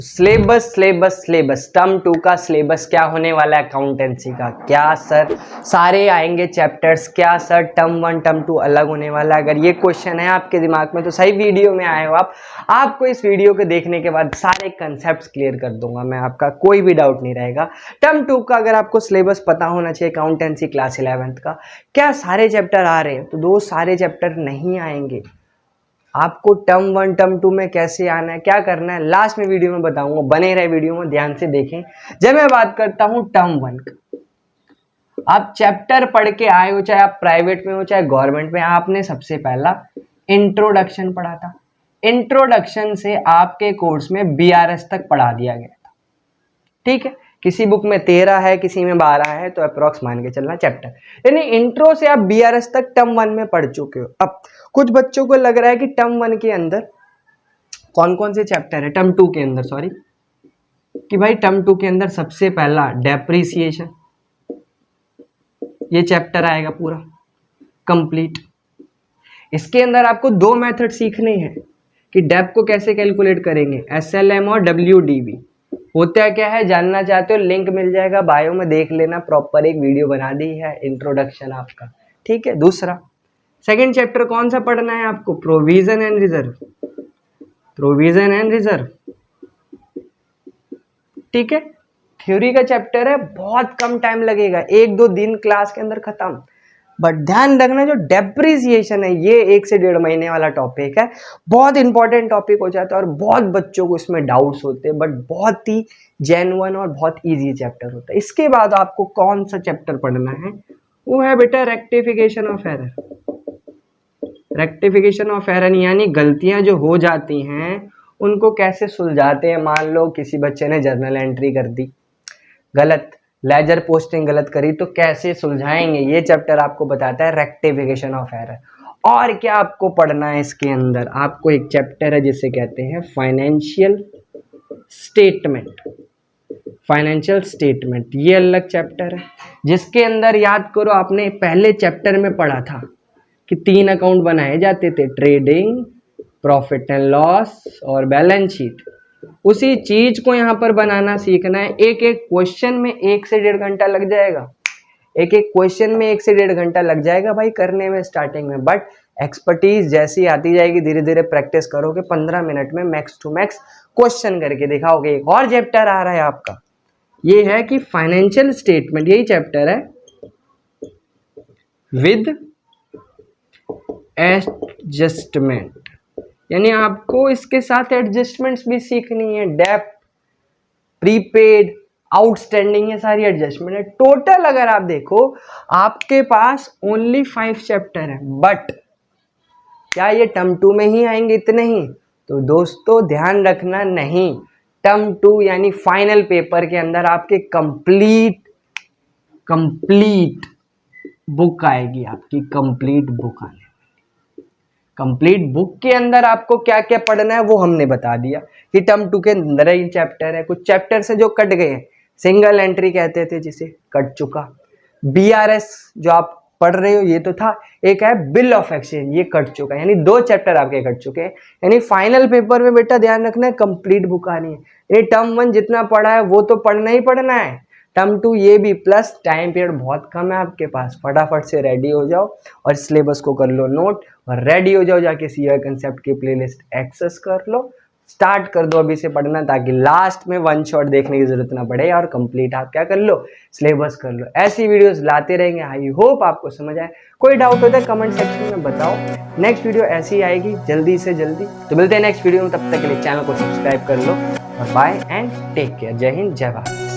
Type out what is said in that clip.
Syllabus syllabus syllabus term 2 का syllabus क्या होने वाला है अकाउंटेंसी का? क्या सर सारे आएंगे चैप्टर्स? क्या सर टर्म 1 टर्म 2 अलग होने वाला है? अगर ये क्वेश्चन है आपके दिमाग में तो सही वीडियो में आए हो आप। आपको इस वीडियो को देखने के बाद सारे कंसेप्ट क्लियर कर दूंगा मैं, आपका कोई भी डाउट नहीं रहेगा। टर्म 2 का अगर आपको सिलेबस पता होना चाहिए अकाउंटेंसी क्लास 11th का, क्या सारे चैप्टर आ रहे हैं? तो दो सारे चैप्टर नहीं आएंगे। आपको टर्म 1 टर्म 2 में कैसे आना है, क्या करना है, लास्ट में वीडियो में बताऊंगा। बने रहे वीडियो में, ध्यान से देखें। जब मैं बात करता हूं टर्म 1 का, आप चैप्टर पढ़ के आए हो, चाहे आप प्राइवेट में हो चाहे गवर्नमेंट में, आपने सबसे पहला इंट्रोडक्शन पढ़ा था। इंट्रोडक्शन से आपके कोर्स में BRS तक पढ़ा दिया गया था, ठीक है। किसी बुक में 13 है, किसी में 12 है, तो अप्रोक्स मान के चलना चैप्टर, यानी इंट्रो से आप BRS तक टर्म 1 में पढ़ चुके हो। अब कुछ बच्चों को लग रहा है कि टर्म 1 के अंदर कौन कौन से चैप्टर है, टर्म 2 के अंदर सॉरी, कि भाई टर्म 2 के अंदर सबसे पहला डेप्रिसिएशन, ये चैप्टर आएगा पूरा कंप्लीट। इसके अंदर आपको दो मेथड सीखने हैं कि डेप को कैसे कैलकुलेट करेंगे, SLM और WDV। होता क्या है, जानना चाहते हो लिंक मिल जाएगा बायो में, देख लेना, प्रॉपर एक वीडियो बना दी है इंट्रोडक्शन आपका, ठीक है। दूसरा सेकंड चैप्टर कौन सा पढ़ना है आपको, provision and reserve, provision and reserve, ठीक है। थ्योरी का चैप्टर है, बहुत कम टाइम लगेगा, 1-2 दिन क्लास के अंदर खत्म। बट ध्यान रखना जो डेप्रिसिएशन है ये 1 से 1.5 महीने वाला टॉपिक है, बहुत इंपॉर्टेंट टॉपिक हो जाता है और बहुत बच्चों को इसमें डाउट्स होते हैं, बट बहुत ही जेन्युइन और बहुत इजी चैप्टर होता है। इसके बाद आपको कौन सा चैप्टर पढ़ना है, वो है बेटा rectification of error. Rectification of error यानी गलतियां जो हो जाती हैं उनको कैसे सुलझाते हैं। मान लो किसी बच्चे ने जर्नल एंट्री कर दी गलत, लेजर पोस्टिंग गलत करी, तो कैसे सुलझाएंगे, ये चैप्टर आपको बताता है रेक्टिफिकेशन ऑफ एरर। और क्या आपको पढ़ना है इसके अंदर, आपको एक चैप्टर है जिसे कहते हैं फाइनेंशियल स्टेटमेंट। फाइनेंशियल स्टेटमेंट ये अलग चैप्टर है, जिसके अंदर याद करो आपने पहले चैप्टर में पढ़ा था कि 3 अकाउंट बनाए जाते थे, ट्रेडिंग, प्रॉफिट एंड लॉस और बैलेंस शीट। उसी चीज को यहाँ पर बनाना सीखना है। एक एक क्वेश्चन में 1 से 1.5 घंटा लग जाएगा, एक एक क्वेश्चन में 1 से 1.5 घंटा लग जाएगा भाई करने में स्टार्टिंग में, बट एक्सपर्टीज जैसी आती जाएगी, धीरे धीरे प्रैक्टिस करोगे, 15 मिनट में मैक्स टू मैक्स क्वेश्चन करके दिखाओगे। एक और चैप्टर आ रहा है आपका, ये है कि फाइनेंशियल स्टेटमेंट, यही चैप्टर है विद एडजस्टमेंट, यानी आपको इसके साथ एडजस्टमेंट्स भी सीखनी है। डेप, प्रीपेड, आउटस्टैंडिंग, ये सारी एडजस्टमेंट है। टोटल अगर आप देखो आपके पास ओनली 5 चैप्टर है, बट क्या ये टर्म 2 में ही आएंगे इतने ही? तो दोस्तों ध्यान रखना, नहीं, टर्म 2 यानी फाइनल पेपर के अंदर आपके कंप्लीट बुक आएगी, आपकी कंप्लीट बुक आने। कंप्लीट बुक के अंदर आपको क्या क्या पढ़ना है वो हमने बता दिया कि टर्म 2 के अंदर ही चैप्टर है। कुछ चैप्टर से जो कट गए हैं, सिंगल एंट्री कहते थे जिसे, कट चुका। BRS जो आप पढ़ रहे हो ये तो था, एक है बिल ऑफ एक्सचेंज, ये कट चुका है, यानी 2 चैप्टर आपके कट चुके हैं। यानी फाइनल पेपर में बेटा ध्यान रखना है कंप्लीट बुक आनी है, यानी टर्म 1 जितना पढ़ा है वो तो पढ़ना ही पढ़ना है, टर्म 2 ये भी, प्लस टाइम पीरियड बहुत कम है आपके पास, फटाफट से रेडी हो जाओ और सिलेबस को कर लो नोट और रेडी हो जाओ, जाके CA कंसेप्ट की प्लेलिस्ट एक्सेस कर लो, स्टार्ट कर दो अभी से पढ़ना, ताकि लास्ट में 1 शॉट देखने की जरूरत ना पड़े और कंप्लीट आप क्या कर लो, सिलेबस कर लो। ऐसी वीडियोस लाते रहेंगे, आई होप आपको समझ आए। कोई डाउट होता है कमेंट सेक्शन में बताओ, नेक्स्ट वीडियो ऐसी ही आएगी जल्दी से जल्दी। तो मिलते हैं नेक्स्ट वीडियो में, तब तक के लिए चैनल को सब्सक्राइब कर लो और बाय एंड टेक केयर। जय हिंद, जय भारत।